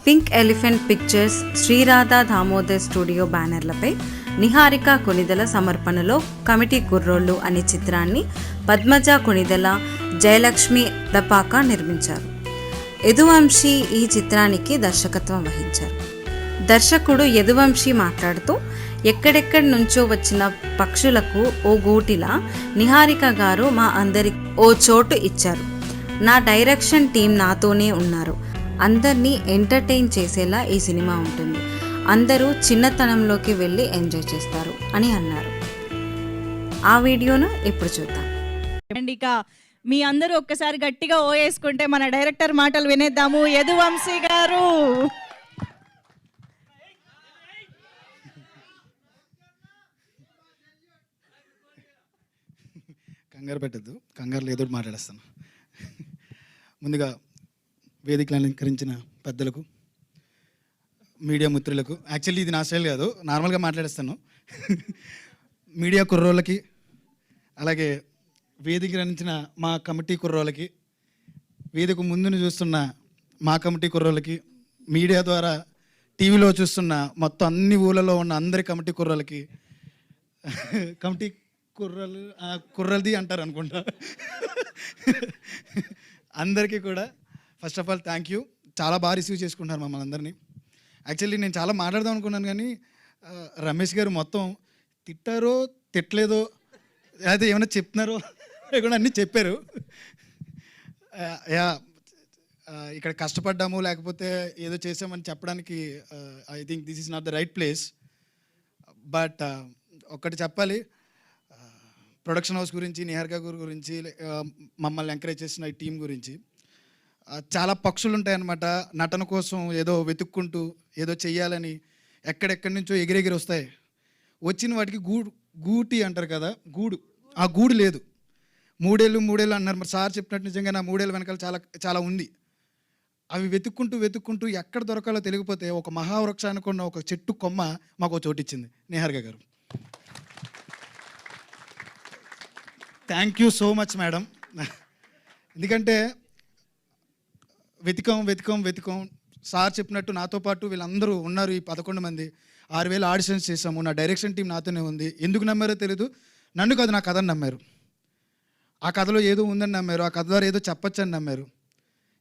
Pink elephant pictures, Sri Radha Damodar studio బ్యానర్లపై నిహారిక కొణిదెల సమర్పణలో committee కుర్రోళ్ళు అనే చిత్రాన్ని పద్మజ కొణిదెల, జయలక్ష్మి దపాక నిర్మించారు. యదువంశీ ఈ చిత్రానికి దర్శకత్వం వహించారు. దర్శకుడు యదువంశీ మాట్లాడుతూ, ఎక్కడెక్కడి నుంచో వచ్చిన పక్షులకు ఓ గూటిలా నిహారిక గారు మా అందరికి ఓ చోటు ఇచ్చారు. నా డైరెక్షన్ టీం నాతోనే ఉన్నారు. అందరినీ ఎంటర్టైన్ చేసేలా ఈ సినిమా ఉంటుంది. అందరూ చిన్నతనంలోకి వెళ్ళి ఎంజాయ్ చేస్తారు అని అన్నారు. ఆ వీడియోను ఇప్పుడు చూద్దాం. ఇక మీ అందరూ ఒక్కసారి గట్టిగా ఓ వేసుకుంటే మన డైరెక్టర్ మాటలు వినేద్దాము. యదువంశీ గారు. కంగారు పెట్టద్దు, కంగారు లేదో మాట్లాడేస్తాను. ముందుగా వేదికలు అలంకరించిన పెద్దలకు, మీడియా మిత్రులకు, యాక్చువల్లీ ఇది నా స్టైల్ కాదు, నార్మల్గా మాట్లాడేస్తాను. మీడియా కుర్రోళ్ళకి, అలాగే వేదిక అందించిన మా కమిటీ కుర్రోళ్ళకి, వేదిక ముందును చూస్తున్న మా కమిటీ కుర్రోళ్ళకి, మీడియా ద్వారా టీవీలో చూస్తున్న మొత్తం అన్ని ఊళ్ళలో ఉన్న అందరి కమిటీ కుర్రోళ్ళకి, కమిటీ కుర్రలది అంటారు అనుకుంటా, అందరికీ కూడా first of all thank you. చాలా బాగా రిసీవ్ చేసుకుంటున్నారు మమ్మల్ని అందరినీ. యాక్చువల్లీ నేను చాలా మాట్లాడదాం అనుకున్నాను, కానీ రమేష్ గారు మొత్తం తిట్టారో తిట్టలేదో, అయితే ఏమైనా చెప్తున్నారో కూడా అన్నీ చెప్పారు. యా, ఇక్కడ కష్టపడ్డాము లేకపోతే ఏదో చేసామని చెప్పడానికి I think this is not the right place. But ఒక్కటి చెప్పాలి, ప్రొడక్షన్ హౌస్ గురించి, నిహారిక గారి గురించి, మమ్మల్ని ఎంకరేజ్ చేసిన ఈ టీం గురించి. చాలా పక్షులు ఉంటాయన్నమాట, నటన కోసం ఏదో వెతుక్కుంటూ ఏదో చెయ్యాలని ఎక్కడెక్కడి నుంచో ఎగిరెగిరి వస్తాయి. వచ్చిన వాటికి గూటి అంటారు కదా, గూడు, ఆ గూడు లేదు. మూడేళ్ళు అన్నారు. మరి సార్ చెప్పినట్టు నిజంగా నా మూడేళ్ళ వెనకాల చాలా చాలా ఉంది. అవి వెతుక్కుంటూ ఎక్కడ దొరకాలో తెలియకపోతే ఒక మహావృక్షానికి ఉన్న ఒక చెట్టు కొమ్మ మాకు చోటిచ్చింది నిహారిక గారు. Thank you so much madam. ఎందుకంటే వెతికాం సార్ చెప్పినట్టు నాతో పాటు వీళ్ళందరూ ఉన్నారు. ఈ 11 మంది 6,000 ఆడిషన్స్ చేసాము. నా డైరెక్షన్ టీం నాతోనే ఉంది. ఎందుకు నమ్మారో తెలీదు, నన్ను కాదు నా కథను నమ్మారు. ఆ కథలో ఏదో ఉందని నమ్మారు, ఆ కథ ద్వారా ఏదో చెప్పొచ్చని నమ్మారు.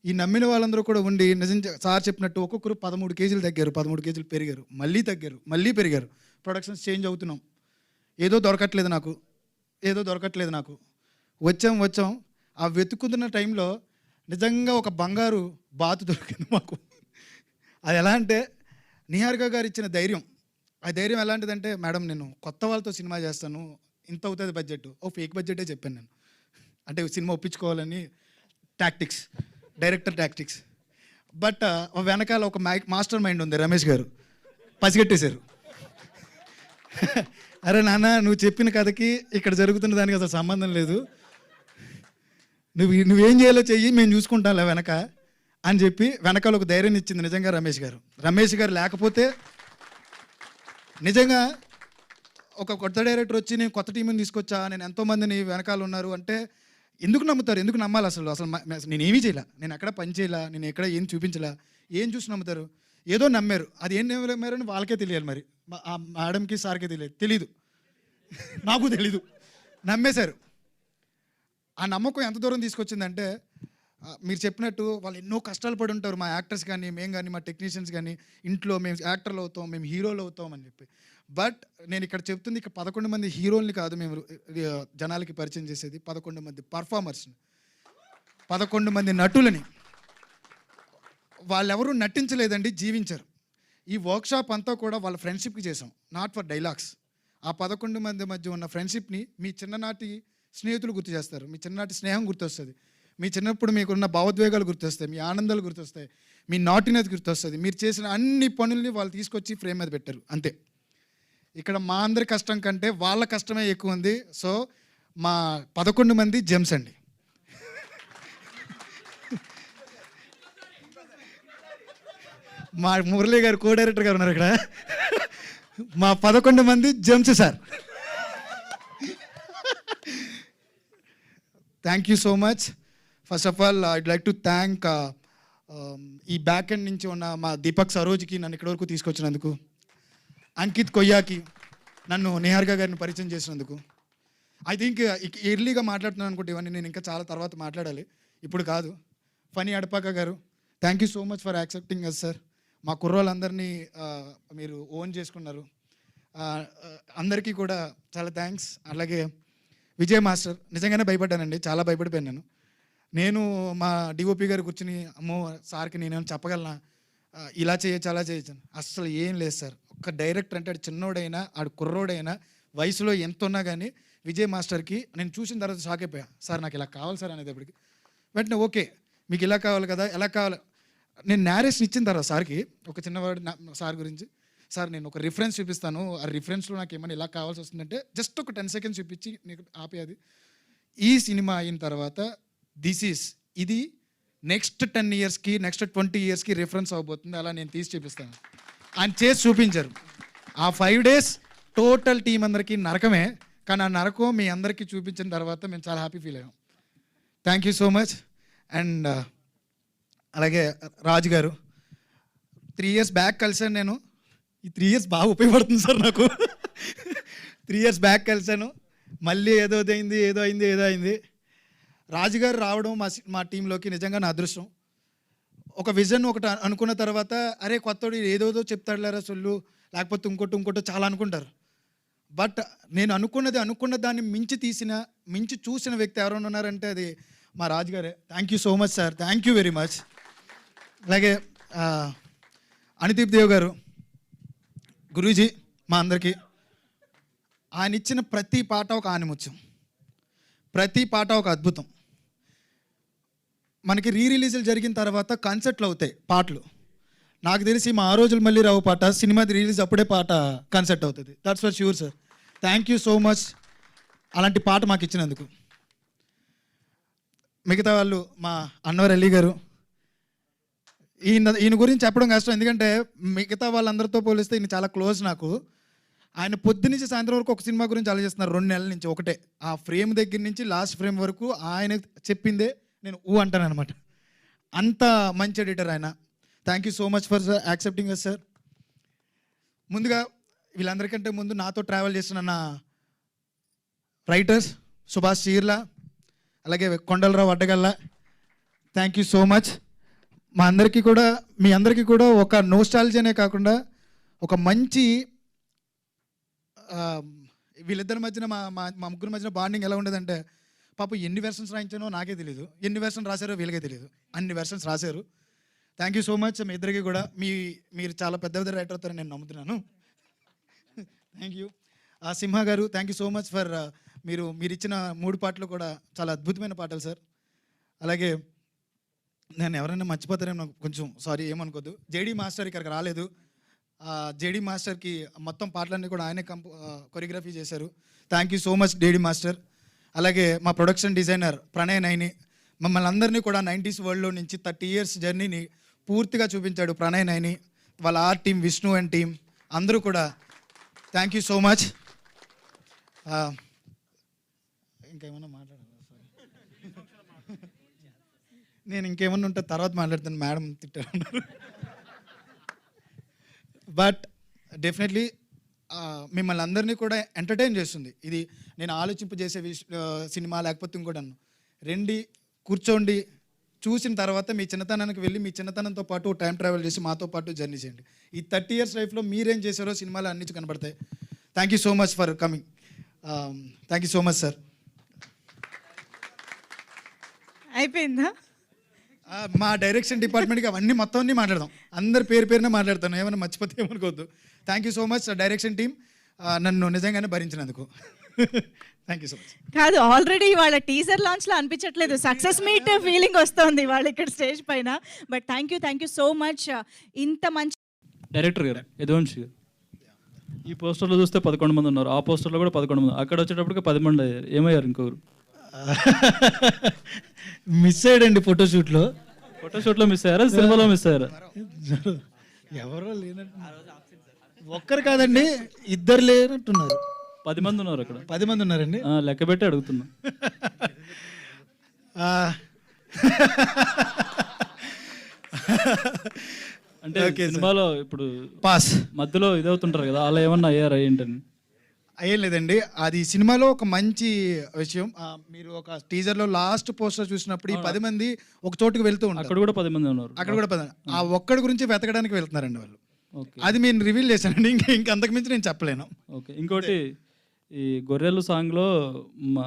ఈ నమ్మిన వాళ్ళందరూ కూడా ఉండి నిజం సార్ చెప్పినట్టు ఒక్కొక్కరు 13 కేజీలు తగ్గారు, 13 కేజీలు పెరిగారు, మళ్ళీ తగ్గారు, మళ్ళీ పెరిగారు. ప్రొడక్షన్స్ చేంజ్ అవుతున్నాం. ఏదో దొరకట్లేదు నాకు. వచ్చాం. ఆ వెతుకుతున్న టైంలో నిజంగా ఒక బంగారు బాతు దొరికింది మాకు. అది ఎలా అంటే నిహారిక గారు ఇచ్చిన ధైర్యం. ఆ ధైర్యం ఎలాంటిదంటే, మేడం నేను కొత్త వాళ్ళతో సినిమా చేస్తాను, ఇంత అవుతుంది బడ్జెట్. ఓ ఫేక్ బడ్జెటే చెప్పాను నేను, అంటే సినిమా ఒప్పించుకోవాలని డైరెక్టర్ టాక్టిక్స్. బట్ వెనకాల ఒక మాస్టర్ మైండ్ ఉంది, రమేష్ గారు పసిగట్టేశారు. అరే నాన్న, నువ్వు చెప్పిన కథకి ఇక్కడ జరుగుతున్న దానికి అసలు సంబంధం లేదు, నువ్వేం చేయాలో చెయ్యి, మేము చూసుకుంటాంలే వెనక అని చెప్పి వెనకాల ఒక ధైర్యం ఇచ్చింది నిజంగా రమేష్ గారు లేకపోతే నిజంగా ఒక కొత్త డైరెక్టర్ వచ్చి నేను కొత్త టీంని తీసుకొచ్చా, నేను ఎంతోమందిని వెనకాల ఉన్నారు అంటే ఎందుకు నమ్ముతారు, ఎందుకు నమ్మాలి? అసలు నేను ఏమీ చేయలే, నేను ఎక్కడ పని చేయలే, నేను ఎక్కడ ఏం చూపించలే, ఏం చూసి నమ్ముతారు? ఏదో నమ్మారు. అది ఏం నమ్మారని వాళ్ళకే తెలియాలి, మరి ఆ మేడంకి సార్కే తెలీదు, నాకు తెలీదు. నమ్మేశారు. ఆ నమ్మకం ఎంత దూరం తీసుకొచ్చిందంటే, మీరు చెప్పినట్టు వాళ్ళు ఎన్నో కష్టాలు పడి ఉంటారు, మా యాక్టర్స్ కానీ, మేము కానీ, మా టెక్నీషియన్స్ కానీ, ఇంట్లో మేము యాక్టర్లు అవుతాం, మేము హీరోలు అవుతాం అని చెప్పి. బట్ నేను ఇక్కడ చెప్తుంది, ఇక్కడ 11 మంది హీరోల్ని కాదు మేము జనాలకి పరిచయం చేసేది, 11 మంది పర్ఫార్మర్స్ని, 11 మంది నటులని. వాళ్ళెవరూ నటించలేదండి, జీవించారు. ఈ వర్క్షాప్ అంతా కూడా వాళ్ళ ఫ్రెండ్షిప్కి చేసాం, నాట్ ఫర్ డైలాగ్స్. ఆ 11 మంది మధ్య ఉన్న ఫ్రెండ్షిప్ని మీ చిన్ననాటి స్నేహితులు గుర్తు చేస్తారు, మీ చిన్ననాటి స్నేహం గుర్తొస్తుంది, మీ చిన్నప్పుడు మీకున్న భావోద్వేగాలు గుర్తొస్తాయి, మీ ఆనందాలు గుర్తొస్తాయి, మీ నాటినది గుర్తొస్తుంది. మీరు చేసిన అన్ని పనుల్ని వాళ్ళు తీసుకొచ్చి ఫ్రేమ్ మీద పెట్టారు, అంతే. ఇక్కడ మా అందరి కష్టం కంటే వాళ్ళ కష్టమే ఎక్కువ ఉంది. సో మా 11 మంది జెమ్స్ అండి. మా మురళీ గారు కో డైరెక్టర్ గారు ఉన్నారు ఇక్కడ. మా 11 మంది gems sir. Thank you so much. First of all, I'd like to thank ఈ బ్యాక్ ఎండ్ నుంచి ఉన్న మా దీపక్ సరోజ్కి నన్ను ఇక్కడి వరకు తీసుకొచ్చినందుకు, అంకిత్ కొయ్యాకి నన్ను నిహారిక గారిని పరిచయం చేసినందుకు. ఐ థింక్ ఎర్లీగా మాట్లాడుతున్నాను అనుకుంటే ఇవన్నీ నేను ఇంకా చాలా తర్వాత మాట్లాడాలి, ఇప్పుడు కాదు. ఫనీ అడపాక గారు, thank you so much for accepting us sir. మా కుర్రోళ్ళందరినీ మీరు ఓన్ చేసుకున్నారు. అందరికీ కూడా చాలా థ్యాంక్స్. అలాగే విజయ్ మాస్టర్, నిజంగానే భయపడ్డానండి, చాలా భయపడిపోయాను నేను. మా డిఓపి గారు కూర్చుని, అమ్మో సార్కి నేనేమైనా చెప్పగలనా, ఇలా చేయొచ్చు అలా చేయొచ్చు. అస్సలు ఏం లేదు సార్. ఒక్క డైరెక్టర్ అంటే ఆడు చిన్నోడైనా ఆడు కుర్రోడైనా వయసులో ఎంత ఉన్నా కానీ విజయ్ మాస్టర్కి నేను చూసిన తర్వాత షాక్ అయిపోయా. సార్ నాకు ఇలా కావాలి సార్ అనేటప్పటికి వెంటనే ఓకే మీకు ఇలా కావాలి కదా, ఎలా కావాలి. నేను నేరేషన్ ఇచ్చిన తర్వాత సార్కి ఒక చిన్నవాడు సార్ గురించి, సార్ నేను ఒక రిఫరెన్స్ చూపిస్తాను, ఆ రిఫరెన్స్లో నాకు ఏమైనా ఇలా కావాల్సి వస్తుందంటే జస్ట్ ఒక 10 seconds చూపించి నీకు ఆపేది. ఈ సినిమా అయిన తర్వాత ఇది నెక్స్ట్ 10 yearsకి నెక్స్ట్ 20 yearsకి రిఫరెన్స్ అవబోతుంది, అలా నేను తీసి చూపిస్తాను. ఆయన చేసి చూపించారు. ఆ 5 days టోటల్ టీం అందరికీ నరకమే, కానీ ఆ నరకం మీ అందరికీ చూపించిన తర్వాత మేము చాలా హ్యాపీ ఫీల్ అయ్యాం. Thank you so much. And అలాగే రాజు గారు, 3 years బ్యాక్ కలిసాను నేను. ఈ 3 years బాగా ఉపయోగపడుతుంది సార్ నాకు. 3 years బ్యాక్ కలిసాను, మళ్ళీ ఏదో అయింది. రాజుగారు రావడం మా టీంలోకి నిజంగా నా అదృష్టం. ఒక విజన్ ఒకటి అనుకున్న తర్వాత, అరే కొత్తోడు ఏదోదో చెప్తాడులేరా సొల్లు, లేకపోతే ఇంకోటో చాలా అనుకుంటారు. బట్ నేను అనుకున్న దాన్ని మించి చూసిన వ్యక్తి ఎవరైనా ఉన్నారంటే అది మా రాజుగారే. Thank you so much sir, thank you very much. అలాగే అనిదీప్ దేవ్ గారు, గురూజీ మా అందరికీ. ఆయన ఇచ్చిన ప్రతి పాట ఒక ఆనిముత్యం, ప్రతి పాట ఒక అద్భుతం. మనకి రిలీజులు జరిగిన తర్వాత కన్సర్ట్లు అవుతాయి పాటలు. నాకు తెలిసి మా ఆ రోజులు మళ్ళీ రావు పాట సినిమాది రిలీజ్ అప్పుడే పాట కన్సర్ట్ అవుతుంది. That's for sure sir. Thank you so much అలాంటి పాట మాకు ఇచ్చినందుకు. మిగతా వాళ్ళు మా అన్వర్ అలీ గారు, ఈయన గురించి చెప్పడం కష్టం, ఎందుకంటే మిగతా వాళ్ళందరితో పోలిస్తే ఈయన చాలా క్లోజ్ నాకు. ఆయన పొద్దునుంచి సాయంత్రం వరకు ఒక సినిమా గురించి ఆలోచిస్తున్నారు 2 నెలల నుంచి. ఒకటే ఆ ఫ్రేమ్ దగ్గర నుంచి లాస్ట్ ఫ్రేమ్ వరకు ఆయన చెప్పిందే నేను అంటాను అనమాట. అంత మంచి ఎడిటర్ ఆయన. Thank you so much for accepting us sir. ముందుగా వీళ్ళందరికంటే ముందు నాతో ట్రావెల్ చేస్తున్న నా రైటర్స్ సుభాష్ చీర్ల, అలాగే Kondala Rao Addagalla, thank you so much. మీ అందరికీ కూడా ఒక నోస్టాలజీనే కాకుండా ఒక మంచి వీళ్ళిద్దరి మధ్యన మా ముగ్గురి మధ్యన బాండింగ్ ఎలా ఉండేదంటే, పాపం ఎన్ని వెర్షన్స్ రాయించానో నాకే తెలియదు, ఎన్ని వెర్షన్స్ రాశారో వీళ్ళకే తెలియదు, అన్ని వెర్షన్స్ రాశారు. థ్యాంక్ యూ సో మచ్ మీ ఇద్దరికి కూడా. మీరు చాలా పెద్ద రైటర్ అవుతారని నేను నమ్ముతున్నాను. Thank you. సింహ గారు, thank you so much for మీరు ఇచ్చిన 3 పాటలు కూడా చాలా అద్భుతమైన పాటలు సార్. అలాగే నేను ఎవరైనా మర్చిపోతారేమో నాకు కొంచెం సారీ, ఏమనుకోద్దు. జేడీ మాస్టర్ ఇక్కడికి రాలేదు. జేడీ మాస్టర్కి మొత్తం పాటలన్నీ కూడా ఆయనే కొరియోగ్రఫీ చేశారు. Thank you so much JD master. అలాగే మా ప్రొడక్షన్ డిజైనర్ ప్రణయ్ నైని, మమ్మల్ని అందరినీ కూడా 90s వరల్డ్లో నుంచి 30 years జర్నీని పూర్తిగా చూపించాడు ప్రణయ్ నైని. వాళ్ళ art team, Vishnu and team అందరూ కూడా థ్యాంక్ యూ సో మచ్. ఇంకేమన్నా మాట్లాడాలి? నేను ఇంకేమన్నా ఉంటే తర్వాత మాట్లాడతాను, మేడం తిట్టారు. బట్ డెఫినెట్లీ మిమ్మల్ని అందరినీ కూడా ఎంటర్టైన్ చేస్తుంది. ఇది నేను ఆలోచింపజేసే సినిమా లేకపోతే ఇంకోటన్ను. రండి, కూర్చోండి, చూసిన తర్వాత మీ చిన్నతనానికి వెళ్ళి మీ చిన్నతనంతో పాటు టైం ట్రావెల్ చేసి మాతో పాటు జర్నీ చేయండి. ఈ 30 years లైఫ్లో మీరేం చేశారో సినిమాలు అన్నించి కనబడతాయి. Thank you so much for coming. Thank you so much sir. అయిపోయిందా? మా డైరెక్షన్ డిపార్ట్మెంట్కి అవన్నీ మొత్తం అన్నీ మాట్లాడదాం. అందరి పేరునే మాట్లాడతాను, ఏమైనా మర్చిపోతే ఏమనుకోవద్దు. Thank you so much direction team, నన్ను నిజంగానే భరించినందుకు. Thank you so much. కాదు, ఆల్రెడీ వాళ్ళ టీజర్ లాంచ్లో అనిపించట్లేదు, సక్సెస్ మీట్ ఫీలింగ్ వస్తుంది వాళ్ళు ఇక్కడ స్టేజ్ పైన. But thank you so much. ఇంత మంచి డైరెక్టర్ గారు యదువంశి గారు, ఈ పోస్టర్లో చూస్తే 11 మంది ఉన్నారు, ఆ పోస్టర్లో కూడా 11 మంది, అక్కడ వచ్చేటప్పటికి 10 మంది అయ్యారు. ఏమయ్యారు ఇంకొకరు? మిస్ అయ్యాడండి ఫోటోషూట్లో మిస్ అయ్యారా, సినిమాలో మిస్ అయ్యారా? ఎవరో లేనట్టు, ఒక్కరు కాదండి, 2 లేనట్టున్నారు. 10 మంది ఉన్నారు అక్కడ. 10 మంది ఉన్నారండి. లెక్క పెట్టి అడుగుతున్నా. అంటే సినిమాలో ఇప్పుడు పాస్ మధ్యలో ఇదవుతుంటారు కదా, అలా ఏమన్నా అయ్యారా ఏంటని? ఏం లేదండి, అది సినిమాలో ఒక మంచి విషయం. మీరు ఒక టీజర్లో లాస్ట్ పోస్టర్ చూసినప్పుడు ఈ 10 మంది ఒక చోటుకు వెళ్తూ ఉంటారు. అక్కడ కూడా 10 మంది ఉన్నారు. అక్కడ కూడా 10, ఆ ఒక్కడి గురించి వెతకడానికి వెళ్తున్నారండి వాళ్ళు. ఓకే అది నేను రివీల్ చేశానండి, ఇంకా అంతకుమించి నేను చెప్పలేను. ఓకే. ఇంకోటి ఈ గొర్రెలు సాంగ్లో మా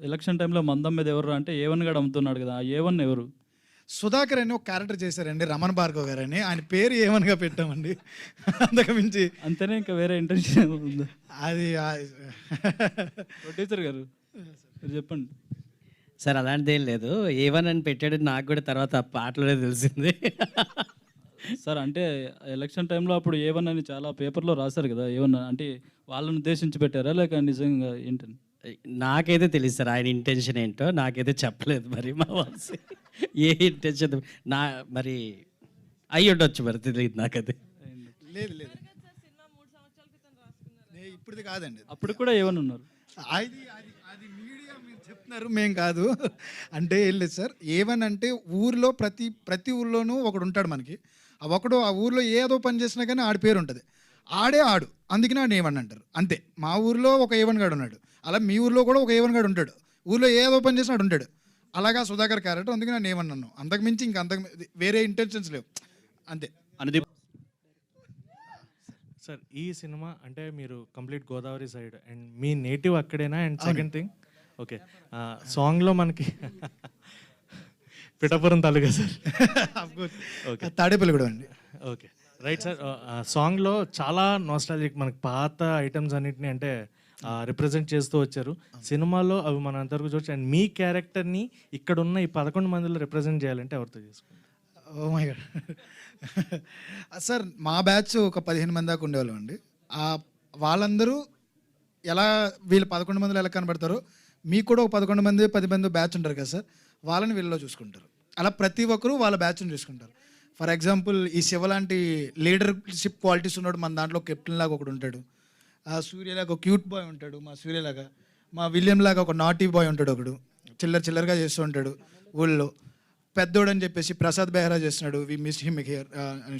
ఎలక్షన్ టైంలో మందం మీద ఎవరు అంటే A1 గడు అమ్ముతున్నాడు కదా, ఆ A1 ఎవరు? సుధాకర్ అని ఒక క్యారెక్టర్ చేశారండి, రమణ భార్గవ్ గారు అని. ఆయన పేరు ఏమనగా పెట్టామండి, అంతకుమించి అంతేనే, ఇంకా వేరే ఇంటెన్షన్ ఉందా? అది ప్రొడ్యూసర్ గారు మీరు చెప్పండి. సార్ అలాంటిది ఏం లేదు, A1 అని పెట్టాడు, నాకు కూడా తర్వాత ఆ పాటలోనే తెలిసింది. సార్ అంటే ఎలక్షన్ టైంలో అప్పుడు A1 అని చాలా పేపర్లో రాశారు కదా, A1 అంటే వాళ్ళని ఉద్దేశించి పెట్టారా లేక నిజంగా ఏంటని? నాకైతే తెలియదు సార్ ఆయన ఇంటెన్షన్ ఏంటో, నాకైతే చెప్పలేదు మరి మా వాసి ఏ ఇంటెన్షన్ నా మరి అయ్యి ఉండొచ్చు, మరి తెలియదు నాకది. లేదు లేదు, ఇప్పుడుది కాదండి, అప్పుడు కూడా A1 ఉన్నారు. అది అది అది మీడియా మీరు చెప్తున్నారు, మేం కాదు. అంటే ఏం లేదు సార్, ఏవన్ అంటే ఊర్లో ప్రతి ఊర్లోనూ ఒకడు ఉంటాడు మనకి. ఆ ఒకడు ఆ ఊర్లో ఏదో పని చేసినా కానీ ఆడి పేరు ఉంటుంది, ఆడు అందుకని ఆడు ఏవన్ అంటారు అంతే. మా ఊర్లో ఒక ఏవన్ గాడు ఉన్నాడు, అలా మీ ఊర్లో కూడా ఒక ఏవన్ గాడు ఉంటాడు, ఊర్లో ఏదో పని చేసినా ఆడు ఉంటాడు. అలాగా సుధాకర్ క్యారెక్టర్, అందుకని నేను ఏమన్నాను, అంతకుమించి ఇంకా వేరే ఇంటెన్షన్స్ లేవు అంతే. అనుదీప్ సార్, ఈ సినిమా అంటే మీరు కంప్లీట్ గోదావరి సైడ్ అండ్ మీ నేటివ్ అక్కడేనా? అండ్ సెకండ్ థింగ్, ఓకే, సాంగ్లో మనకి పిఠాపురం తాలూకా సార్, ఓకే, తాడేపల్లి కూడా అండి. Okay right sir. సాంగ్లో చాలా నాస్టాలజిక్ మనకి పాత ఐటమ్స్ అన్నిటిని అంటే రిప్రజెంట్ చేస్తూ వచ్చారు. సినిమాలో అవి మన అంతవరకు చూడచ్చు. అండ్ మీ క్యారెక్టర్ని ఇక్కడ ఉన్న ఈ 11 మందిలో రిప్రజెంట్ చేయాలంటే ఎవరితో చేసుకుంటారు? ఓ మై గాడ్ సార్, మా బ్యాచ్ ఒక 15 మంది దాకా ఉండేవాళ్ళం అండి. వాళ్ళందరూ ఎలా వీళ్ళు 11 మందిలో ఎలా కనబడతారో మీకు కూడా ఒక 11 మంది 10 మంది బ్యాచ్ ఉంటారు కదా సార్, వాళ్ళని వీళ్ళలో చూసుకుంటారు. అలా ప్రతి ఒక్కరూ వాళ్ళ బ్యాచ్ని చూసుకుంటారు. ఫర్ ఎగ్జాంపుల్ ఈ శివ లాంటి లీడర్షిప్ క్వాలిటీస్ ఉన్నాడు మన దాంట్లో, కెప్టెన్ లాగా ఒకడు ఉంటాడు, సూర్యలాగా ఒక క్యూట్ బాయ్ ఉంటాడు మా సూర్యలాగా, మా విలియం లాగా ఒక నాటీ బాయ్ ఉంటాడు ఒకడు, చిల్లరగా చేస్తూ ఉంటాడు ఊళ్ళో. పెద్దోడు అని చెప్పేసి ప్రసాద్ బెహ్రా చేస్తున్నాడు, వి మిస్ హిమ్ హియర్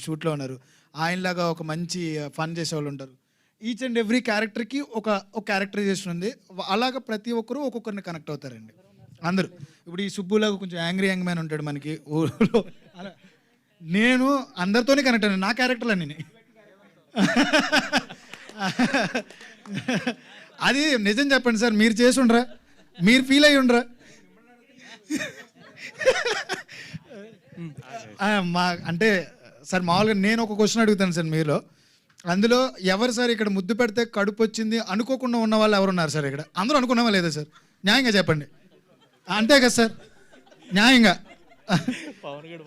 షూట్లో ఉన్నారు, ఆయనలాగా ఒక మంచి ఫన్ చేసేవాళ్ళు ఉంటారు. ఈచ్ అండ్ ఎవ్రీ క్యారెక్టర్కి ఒక క్యారెక్టరైజేషన్ ఉంది. అలాగా ప్రతి ఒక్కరూ ఒక్కొక్కరిని కనెక్ట్ అవుతారండి అందరూ. ఇప్పుడు ఈ సుబ్బులాగా కొంచెం యాంగ్ మ్యాన్ ఉంటాడు మనకి ఊళ్ళో, అలా నేను అందరితోనే కనెక్ట్ అయ్యాను, నా క్యారెక్టర్లు అన్నీ. అది నిజం చెప్పండి సార్, మీరు చేసి ఉండరా, మీరు ఫీల్ అయ్యి ఉండరా? మా అంటే సార్ మామూలుగా నేను ఒక క్వశ్చన్ అడుగుతాను సార్ మీలో, అందులో ఎవరు సార్ ఇక్కడ ముద్దు పెడితే కడుపు వచ్చింది అనుకోకుండా ఉన్న వాళ్ళు ఎవరున్నారు సార్ ఇక్కడ? అందరూ అనుకున్నావా లేదా సార్? న్యాయంగా చెప్పండి, అంతే కదా సార్, న్యాయంగా.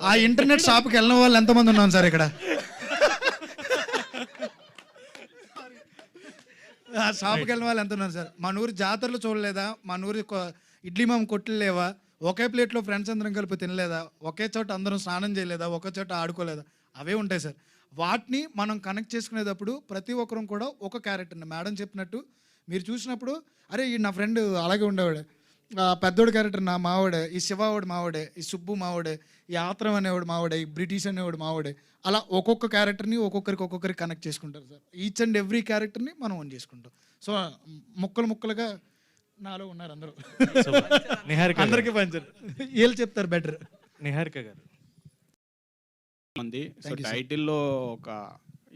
ఆ ఇంటర్నెట్ షాప్కి వెళ్ళిన వాళ్ళు ఎంతమంది ఉన్నాం సార్ ఇక్కడ? ఆ షాప్కి వెళ్ళిన వాళ్ళు ఎంత ఉన్నారు సార్? మన ఊరు జాతరలు చూడలేదా? మన ఊరి ఇడ్లీ మామ కొట్లు లేవా? ఒకే ప్లేట్లో ఫ్రెండ్స్ అందరం కలిపి తినలేదా? ఒకే చోట అందరం స్నానం చేయలేదా? ఒకే చోట ఆడుకోలేదా? అవే ఉంటాయి సార్. వాటిని మనం కనెక్ట్ చేసుకునేటప్పుడు ప్రతి ఒక్కరం కూడా ఒక క్యారెక్టర్ని మేడం చెప్పినట్టు మీరు చూసినప్పుడు, అరే ఈ నా ఫ్రెండ్ అలాగే ఉండేవాడే, పెద్దోడు క్యారెక్టర్ నా మావాడే, ఈ శివావాడు మావాడే, ఈ సుబ్బు మావాడే, ఈ ఆత్రం అనేవాడు మావాడే, ఈ బ్రిటిష్ అనేవాడు మావాడే. అలా ఒక్కొక్క క్యారెక్టర్ని ఒక్కొక్కరికి కనెక్ట్ చేసుకుంటారు సార్. ఈచ్ అండ్ ఎవ్రీ క్యారెక్టర్ని మనం ఓన్ చేసుకుంటాం. సో ముక్కలుగా నాలో ఉన్నారు అందరూ, నిహారిక అందరికీ పంచారు, వీళ్ళు చెప్తారు బెటర్. నిహారిక గారు ఉంది. సో టైటిల్లో ఒక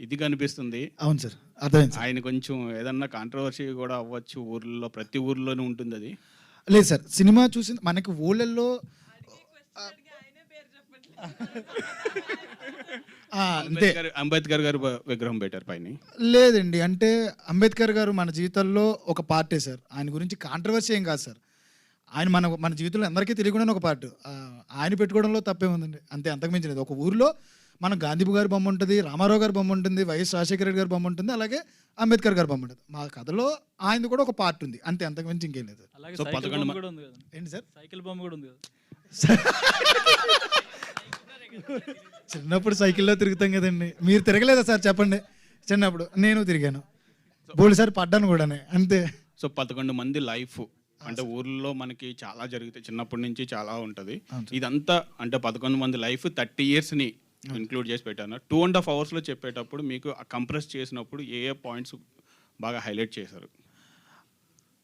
ఇది కనిపిస్తుంది. అవును సార్, అర్థమైంది. ఆయన కొంచెం ఏదన్నా కాంట్రవర్సీ కూడా అవ్వచ్చు, ఊర్లో ప్రతి ఊర్లోనే ఉంటుంది అది. లేదు సార్, సినిమా చూసి మనకి ఊళ్ళల్లో అంతే. అంబేద్కర్ గారు విగ్రహం పెట్టారు పైన. లేదండి, అంటే అంబేద్కర్ గారు మన జీవితంలో ఒక పార్టే సార్, ఆయన గురించి కాంట్రవర్సీ ఏం కాదు సార్. ఆయన మన జీవితంలో అందరికీ తెలియకుండా ఒక పార్ట్, ఆయన పెట్టుకోవడంలో తప్పే ఉందండి, అంతే, అంతకుమించి లేదు. ఒక ఊరిలో మన గాంధీ గారి బొమ్మ ఉంటుంది, రామారావు గారి బొమ్మ ఉంటుంది, వైఎస్ రాజశేఖర రెడ్డి గారి బొమ్మ ఉంటుంది, అలాగే అంబేద్కర్ గారి బొమ్మ ఉంటుంది. మా కథలో ఆయనది కూడా ఒక పార్ట్ ఉంది, అంతే, అంతకుమించి ఇంకేం లేదు. అలాగే సో సైకిల్ 11 బొమ్మ కూడా ఉంది కదా. ఏంటి సార్? సైకిల్ బొమ్మ కూడా ఉంది కదా. చిన్నప్పుడు సైకిల్లో తిరుగుతాం కదండి, మీరు తిరగలేదా సార్ చెప్పండి? చిన్నప్పుడు నేను తిరిగాను, బోల్డ్ సార్ పడ్డాను కూడా, అంతే. సో 11 మంది లైఫ్ అంటే ఊర్లో మనకి చాలా జరుగుతాయి, చిన్నప్పటి నుంచి చాలా ఉంటుంది. ఇదంతా అంటే 11 మంది లైఫ్ 30 yearsని ఇంక్లూడ్ చేసి పెట్టాను. 2.5 అవర్స్లో చెప్పేటప్పుడు మీకు కంప్రెస్ చేసినప్పుడు ఏ ఏ పాయింట్స్ బాగా హైలైట్ చేశారు?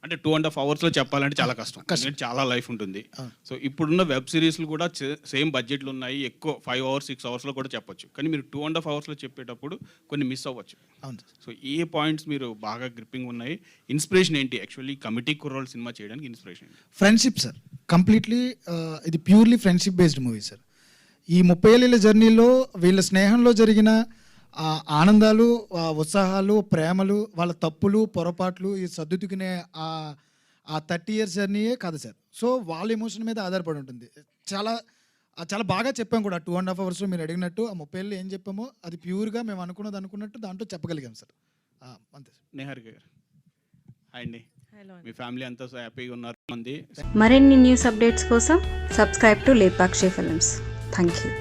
అంటే 2.5 అవర్స్లో చెప్పాలంటే చాలా కష్టం, ఎందుకంటే చాలా లైఫ్ ఉంటుంది. సో ఇప్పుడున్న వెబ్ సిరీస్లు కూడా సేమ్ బడ్జెట్లు ఉన్నాయి, ఎక్కువ 5 అవర్స్ 6 అవర్స్లో కూడా చెప్పొచ్చు. కానీ మీరు 2.5 అవర్స్లో చెప్పేటప్పుడు కొన్ని మిస్ అవ్వచ్చు. సో ఏ పాయింట్స్ మీరు బాగా గ్రిప్పింగ్ ఉన్నాయి? ఇన్స్పిరేషన్ ఏంటి యాక్చువల్లీ కమిటీ కుర్రోళ్ళు సినిమా చేయడానికి ఇన్స్పిరేషన్ ఏంటి? ఫ్రెండ్షిప్ సార్, కంప్లీట్లీ ఇది purely friendship based movie sir. ఈ 30 ఏళ్ళ జర్నీలో వీళ్ళ స్నేహంలో జరిగిన ఆనందాలు, ఉత్సాహాలు, ప్రేమలు, వాళ్ళ తప్పులు, పొరపాట్లు, ఈ సర్దుకునే ఆ 30 years జర్నీయే కాదు సార్. సో వాళ్ళ ఎమోషన్ మీద ఆధారపడి ఉంటుంది. చాలా చాలా బాగా చెప్పాం కూడా 2.5 అవర్స్లో మీరు అడిగినట్టు. ఆ 30 ఏళ్ళు ఏం చెప్పామో అది ప్యూర్గా మేము అనుకున్నట్టు దాంట్లో చెప్పగలిగాం సార్. అంతే సార్. నిహారిక గారు హాయ్ అండి, మీ ఫ్యామిలీ అంతా హ్యాపీగా ఉన్నారు మంది? మరిన్ని న్యూస్ అప్డేట్స్ కోసం subscribe to Lepakshi films. Thank you.